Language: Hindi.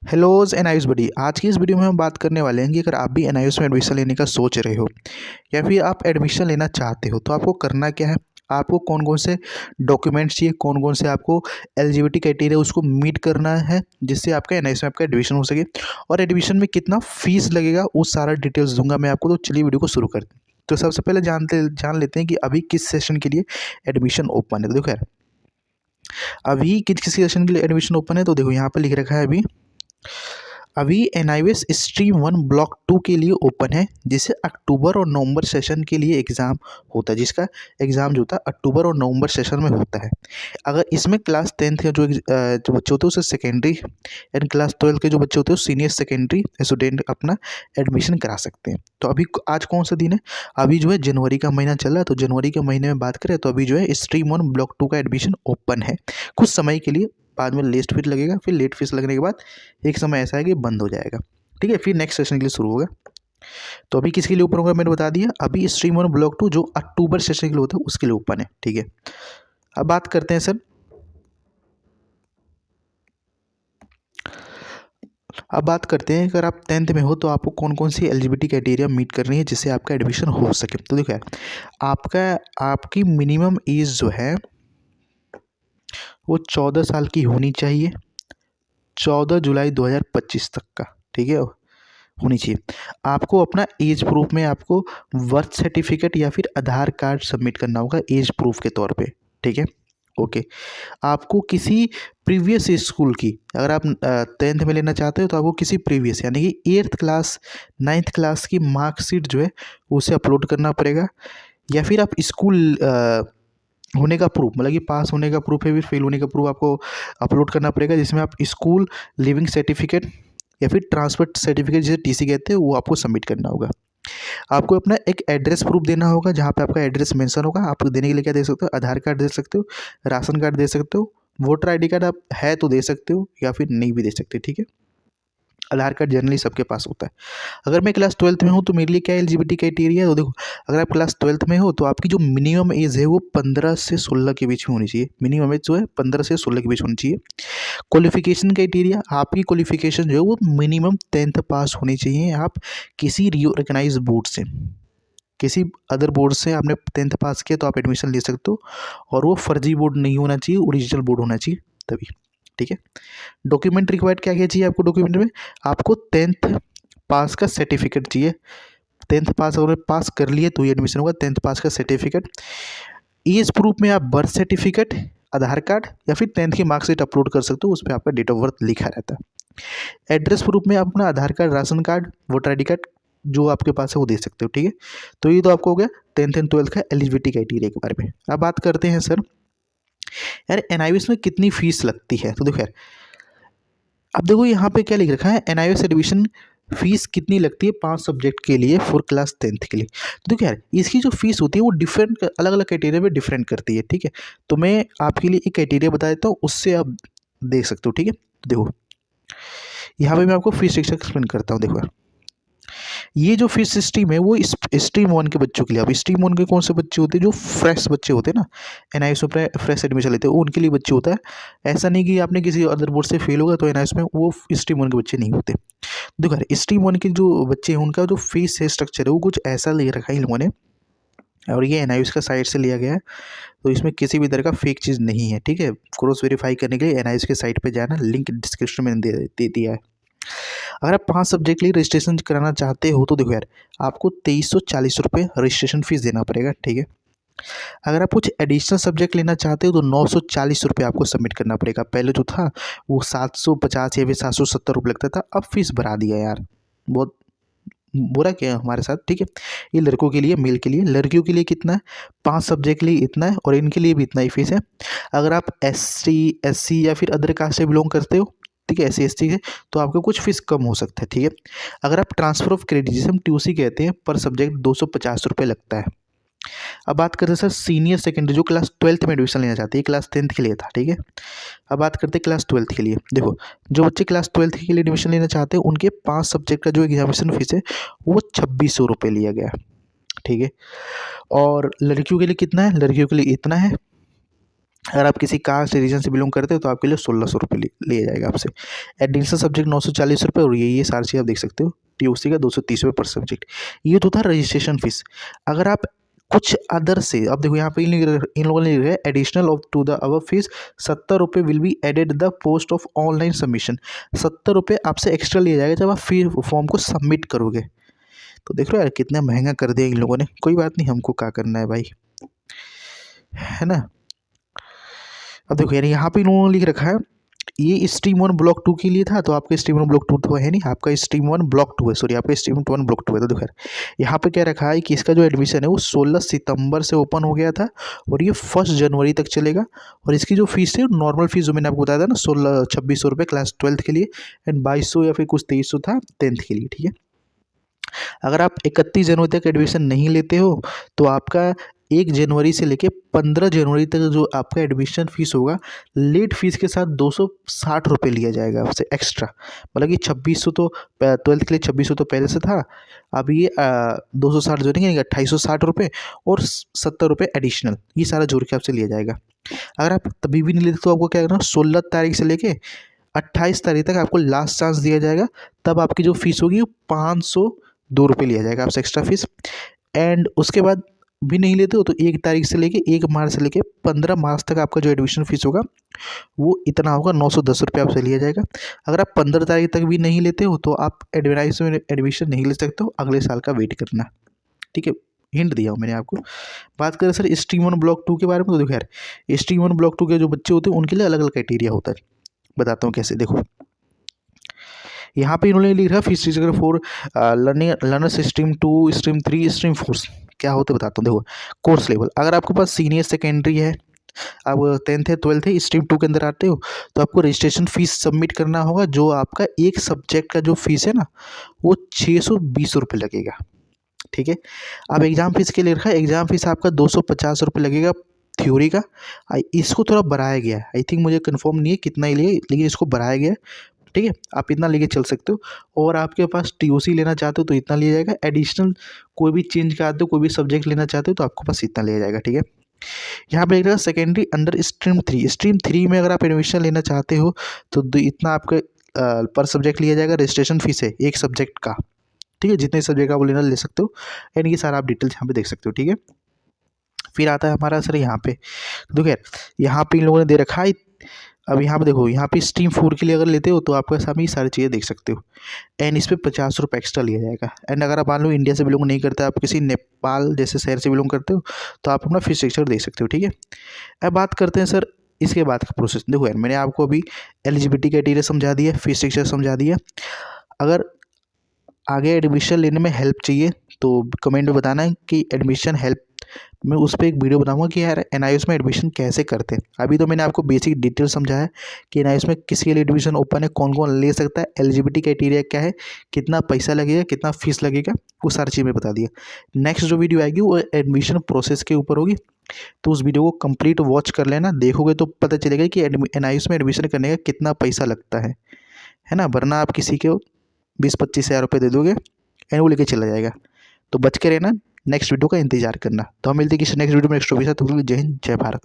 हेलोज एनआईएस बडी। आज की इस वीडियो में हम बात करने वाले हैं कि अगर आप भी एनआईएस में एडमिशन लेने का सोच रहे हो या फिर आप एडमिशन लेना चाहते हो तो आपको करना क्या है, आपको कौन कौन से डॉक्यूमेंट्स चाहिए, कौन कौन से आपको एलिजिबिलिटी क्राइटेरिया उसको मीट करना है जिससे आपका एनआईएस में आपका एडमिशन हो सके, और एडमिशन में कितना फीस लगेगा वो सारा डिटेल्स दूंगा मैं आपको। तो चलिए वीडियो को शुरू करते हैं। तो सबसे पहले जान लेते हैं कि अभी किस सेशन के लिए एडमिशन ओपन है। तो देखो यार, अभी किस सेशन के लिए एडमिशन ओपन है, तो देखो यहाँ पर लिख रखा है अभी एनआईएस स्ट्रीम 1 ब्लॉक 2 के लिए ओपन है, जिसे अक्टूबर और नवंबर सेशन के लिए एग्ज़ाम होता है, जिसका एग्ज़ाम जो होता है अक्टूबर और नवंबर सेशन में होता है। अगर इसमें क्लास 10th के जो बच्चे होते हैं उसे सेकेंडरी एंड क्लास 12 के जो बच्चे होते हैं सीनियर सेकेंडरी स्टूडेंट अपना एडमिशन करा सकते हैं। तो अभी आज कौन सा दिन है, अभी जो है जनवरी का महीना चल रहा है। तो जनवरी के महीने में बात करें तो अभी जो है स्ट्रीम 1 ब्लॉक 2 का एडमिशन ओपन है कुछ समय के लिए। बाद में लेट फीस लगेगा, फिर लेट फीस लगने के बाद एक समय ऐसा है कि बंद हो जाएगा, ठीक है, फिर नेक्स्ट सेशन के लिए शुरू होगा। तो अभी किसके लिए ओपन होगा मैंने बता दिया, अभी स्ट्रीम 1 ब्लॉक 2 जो अक्टूबर सेशन के लिए होता है उसके लिए ओपन है, ठीक है। अब बात करते हैं सर, अब बात करते हैं अगर आप 10th में हो तो आपको कौन कौन सी एलिजिबिलिटी क्राइटेरिया मीट करनी है जिससे आपका एडमिशन हो सके। तो देखो यार, आपकी मिनिमम एज जो है वो 14 साल की होनी चाहिए, 14 जुलाई 2025 तक का, ठीक है, होनी चाहिए। आपको अपना एज प्रूफ में आपको बर्थ सर्टिफिकेट या फिर आधार कार्ड सबमिट करना होगा एज प्रूफ के तौर पे, ठीक है, ओके। आपको किसी प्रीवियस स्कूल की, अगर आप 10th में लेना चाहते हो तो आपको किसी प्रीवियस यानी कि 8th क्लास 9th क्लास की मार्कशीट जो है उसे अपलोड करना पड़ेगा, या फिर आप स्कूल होने का प्रूफ, मतलब कि पास होने का प्रूफ है, फिर फेल होने का प्रूफ आपको अपलोड करना पड़ेगा, जिसमें आप स्कूल लिविंग सर्टिफिकेट या फिर ट्रांसफर सर्टिफिकेट जिसे टीसी कहते हैं वो आपको सबमिट करना होगा। आपको अपना एक एड्रेस प्रूफ देना होगा जहाँ पे आपका एड्रेस मेंशन होगा। आप देने के लिए क्या दे सकते हो, आधार कार्ड दे सकते हो, राशन कार्ड दे सकते हो, वोटर आईडी कार्ड आप है तो दे सकते हो या फिर नहीं भी दे सकते, ठीक है। आधार कार्ड जनरली सबके पास होता है। अगर मैं क्लास 12th में हूँ तो मेरे लिए क्या एलिजिबिलिटी क्राइटेरिया है, तो देखो अगर आप क्लास 12th में हो तो आपकी जो मिनिमम एज है वो 15 से 16 के बीच में होनी चाहिए। मिनिमम एज जो है 15 से 16 के बीच होनी चाहिए। क्वालिफिकेशन क्राइटेरिया, आपकी क्वालिफिकेशन जो है वो मिनिमम 10th पास होनी चाहिए। आप किसी रिकॉग्नाइज बोर्ड से, किसी अदर बोर्ड से आपने 10th पास किया तो आप एडमिशन ले सकते हो, और वो फर्जी बोर्ड नहीं होना चाहिए, ओरिजिनल बोर्ड होना चाहिए तभी, ठीक है। डॉक्यूमेंट रिक्वायर्ड क्या क्या चाहिए आपको डॉक्यूमेंट में, आपको 10th पास का सर्टिफिकेट चाहिए। 10th पास अगर पास कर लिए तो ही एडमिशन होगा। 10th पास का सर्टिफिकेट, एज प्रूफ में आप बर्थ सर्टिफिकेट, आधार कार्ड या फिर 10th की मार्कशीट अपलोड कर सकते हो, उस पर आपका डेट ऑफ बर्थ लिखा रहता है। एड्रेस प्रूफ में आप अपना Aadhaar card, ration card, voter I card जो आपके पास है वो दे सकते हो, ठीक है। तो ये तो आपको हो गया 10th एंड 12th का एलिजिबिलिटी क्राइटेरिया के बारे में। अब बात करते हैं सर यार एनआईएस में कितनी फीस लगती है। तो देखो यार, अब देखो यहाँ पे क्या लिख रखा है, एनआईएस एडमिशन फीस कितनी लगती है 5 सब्जेक्ट के लिए फॉर क्लास 10th के लिए। तो देखो यार, इसकी जो फीस होती है वो डिफरेंट अलग अलग क्राइटेरिया पे डिफरेंट करती है, ठीक है। तो मैं आपके लिए एक क्राइटेरिया बता देता हूँ, उससे आप देख सकते हो, ठीक है। तो देखो यहाँ पे मैं आपको फीस स्ट्रक्चर एक्सप्लेन करता हूँ। देखो यार, ये जो फीस सिस्टम है वो स्ट्रीम 1 के बच्चों के लिए। अब स्ट्रीम 1 के कौन से बच्चे होते हैं, जो फ्रेश बच्चे होते हैं ना, एनआईएस में फ्रेश एडमिशन लेते हैं, उनके लिए बच्चे होता है। ऐसा नहीं कि आपने किसी अदर बोर्ड से फेल होगा तो एनआईएस में वो स्ट्रीम 1 के बच्चे नहीं होते। देखो यार, स्ट्रीम 1 के जो बच्चे हैं उनका जो फीस है स्ट्रक्चर है वो कुछ ऐसा ले रखा है इन लोगों ने, और ये एनआईएस का साइट से लिया गया है, तो इसमें किसी भी तरह का फेक चीज़ नहीं है, ठीक है। क्रॉस वेरीफाई करने के लिए एनआईएस के साइट पर जाना, लिंक डिस्क्रिप्शन में दे दिया है। अगर आप 5 सब्जेक्ट के लिए रजिस्ट्रेशन कराना चाहते हो तो देखो यार, आपको 2340 रुपये रजिस्ट्रेशन फीस देना पड़ेगा, ठीक है। अगर आप कुछ एडिशनल सब्जेक्ट लेना चाहते हो तो 940 रुपये आपको सबमिट करना पड़ेगा। पहले जो था वो 750 या फिर 770 रुपये लगता था, अब फीस बढ़ा दिया यार, बहुत बुरा किया हमारे साथ, ठीक है। ये लड़कों के लिए, मेल के लिए। लड़कियों के लिए कितना है, 5 सब्जेक्ट के लिए इतना है, और इनके लिए भी इतना ही फीस है। अगर आप SC या फिर अदर कास्ट से बिलोंग करते हो, ठीक है, SC ST है, तो आपका कुछ फीस कम हो सकता है, ठीक है। अगर आप ट्रांसफ़र ऑफ क्रेडिट जिसे हम TOC कहते हैं, पर सब्जेक्ट 250 रुपये लगता है। अब बात करते हैं सर सीनियर सेकेंडरी, जो क्लास 12th में एडमिशन लेना चाहते हैं, क्लास 10th के लिए था, ठीक है। अब बात करते हैं क्लास 12th के लिए। देखो, जो बच्चे क्लास 12th के लिए एडमिशन लेना चाहते हैं उनके 5 सब्जेक्ट का जो एग्जामिनेशन फीस है वो 2600 रुपये लिया गया, ठीक है। और लड़कियों के लिए कितना है, लड़कियों के लिए इतना है, अगर आप किसी कास्ट रीजन से बिलोंग करते हो तो आपके लिए 1600 रुपये लिया जाएगा आपसे। एडिशनल सब्जेक्ट 940 रुपये, और ये सारी चीज़ आप देख सकते हो। TOC का 230 रुपये पर सब्जेक्ट। ये तो था रजिस्ट्रेशन फीस। अगर आप कुछ अदर से, अब देखो यहाँ पे इन लोगों ने लिखा है additional of to the above fees 70 रुपये will be added the post of online submission. 70 रुपये आपसे एक्स्ट्रा लिया जाएगा जब आप फिर फॉर्म को सबमिट करोगे। तो देख रहे हो यार कितना महंगा कर दिया इन लोगों ने। कोई बात नहीं, हमको क्या करना है भाई, है ना। अब देखो यार यहाँ पे इन्होंने लिख रखा है ये स्ट्रीम 1 ब्लॉक 2 के लिए था, तो आपका स्ट्रीम 1 ब्लॉक 2 तो है नहीं, आपका स्ट्रीम 1 ब्लॉक 2 है, सॉरी आपका स्ट्रीम 1 ब्लॉक 2 है। तो देखो यार यहाँ पे क्या रखा है कि इसका जो एडमिशन है वो 16 सितंबर से ओपन हो गया था और ये 1 जनवरी तक चलेगा। और इसकी जो फीस है नॉर्मल फीस जो मैंने आपको बताया था ना 2600 रुपये क्लास 12th के लिए, एंड 2200 या फिर कुछ 2300 था 10th के लिए, ठीक है। अगर आप 31 जनवरी तक एडमिशन नहीं लेते हो तो आपका 1 जनवरी से लेके 15 जनवरी तक जो आपका एडमिशन फ़ीस होगा लेट फीस के साथ 260 रुपये लिया जाएगा आपसे एक्स्ट्रा। मतलब कि 2600 तो 12th के लिए 2600 तो पहले से था, अब ये 260 जोड़ेंगे 2860 रुपये और 70 रुपये एडिशनल, ये सारा जोड़ के आपसे लिया जाएगा। अगर आप तभी भी नहीं लेते तो आपको क्या करना, 16 तारीख से लेके 28 तारीख तक आपको लास्ट चांस दिया जाएगा। तब आपकी जो फीस होगी वो 502 रुपये लिया जाएगा आपसे एक्स्ट्रा फीस। एंड उसके बाद भी नहीं लेते हो तो 1 तारीख से लेके 1 मार्च से लेके 15 मार्च तक आपका जो एडमिशन फीस होगा वो इतना होगा, 910 रुपये आपसे लिया जाएगा। अगर आप 15 तारीख तक भी नहीं लेते हो तो आप एडमिशन नहीं ले सकते हो, अगले साल का वेट करना, ठीक है। हिंट दिया हूँ मैंने आपको। बात करें सर स्ट्रीम 1 ब्लॉक 2 के बारे में, तो देखो यार स्ट्रीम 1 ब्लॉक 2 के जो बच्चे होते हैं उनके लिए अलग अलग क्राइटेरिया होता है, बताता हूँ कैसे। देखो यहाँ पे इन्होंने लिख रहा है fees structure for learners stream 2 stream 3 stream 4 क्या होते बताता हूँ। देखो कोर्स लेवल, अगर आपके पास सीनियर सेकेंडरी है, आप 10th है 12th है स्ट्रीम 2 के अंदर आते हो तो आपको रजिस्ट्रेशन फीस सबमिट करना होगा। जो आपका एक सब्जेक्ट का जो फीस है ना वो 620 रुपये लगेगा, ठीक है। अब एग्ज़ाम फीस के लिए रखा है, एग्ज़ाम फीस आपका 250 रुपये लगेगा थ्योरी का। इसको थोड़ा बढ़ाया गया है, आई थिंक मुझे कंफर्म नहीं है कितना ही लिए, लेकिन इसको बढ़ाया गया है, ठीक है। आप इतना लेके चल सकते हो। और आपके पास TOC लेना चाहते हो तो इतना लिया जाएगा। एडिशनल कोई भी चेंज कराते हो, कोई भी सब्जेक्ट लेना चाहते हो तो आपके पास इतना लिया जाएगा, ठीक है। यहाँ पे लिखा सेकेंडरी अंडर स्ट्रीम 3, स्ट्रीम 3 में अगर आप एडमिशन लेना चाहते हो तो इतना आपका पर सब्जेक्ट लिया जाएगा। रजिस्ट्रेशन फीस है एक सब्जेक्ट का, ठीक है। जितने सब्जेक्ट आप लेना ले सकते हो, एंड ये सारा आप डिटेल्स यहाँ पे देख सकते हो, ठीक है। फिर आता है हमारा सर यहाँ पे, देखो यार यहाँ पे इन लोगों ने दे रखा है। अब यहाँ पे देखो, यहाँ पे स्ट्रीम 4 के लिए अगर लेते हो तो आपके सामने ये सारी चीज़ें देख सकते हो, एंड इस पर 50 रुपये एक्स्ट्रा लिया जाएगा। एंड अगर आप मान लो इंडिया से बिलोंग नहीं करते, आप किसी नेपाल जैसे शहर से बिलोंग करते हो तो आप अपना फीस स्ट्रक्चर देख सकते हो, ठीक है। अब बात करते हैं सर इसके बाद का प्रोसेस। देखो यार मैंने आपको अभी एलिजिबिलिटी क्राइटेरिया समझा दिया, फीस स्ट्रक्चर समझा दिया। अगर आगे एडमिशन लेने में हेल्प चाहिए तो कमेंट में बताना है कि एडमिशन हेल्प, मैं उस पर एक वीडियो बनाऊंगा कि यार NIOS में एडमिशन कैसे करते हैं। अभी तो मैंने आपको बेसिक डिटेल समझाया कि NIOS में किसके लिए एडमिशन ओपन है, कौन कौन ले सकता है, एलिजिबिलिटी क्राइटेरिया क्या है, कितना पैसा लगेगा, कितना फीस लगेगा, वो सारी चीज़ में बता दिया। नेक्स्ट जो वीडियो आएगी वो एडमिशन प्रोसेस के ऊपर होगी, तो उस वीडियो को कंप्लीट वॉच कर लेना। देखोगे तो पता चलेगा कि NIOS में एडमिशन करने का कितना पैसा लगता है ना। वरना आप किसी को 20-25 हज़ार रुपये दे दोगे एंड वो लेके चला जाएगा। तो बच के रहना, नेक्स्ट वीडियो का इंतजार करना। तो हम मिलते हैं किसी नेक्स्ट वीडियो में नेक्स्ट टॉपिक के साथ। जय हिंद जय भारत।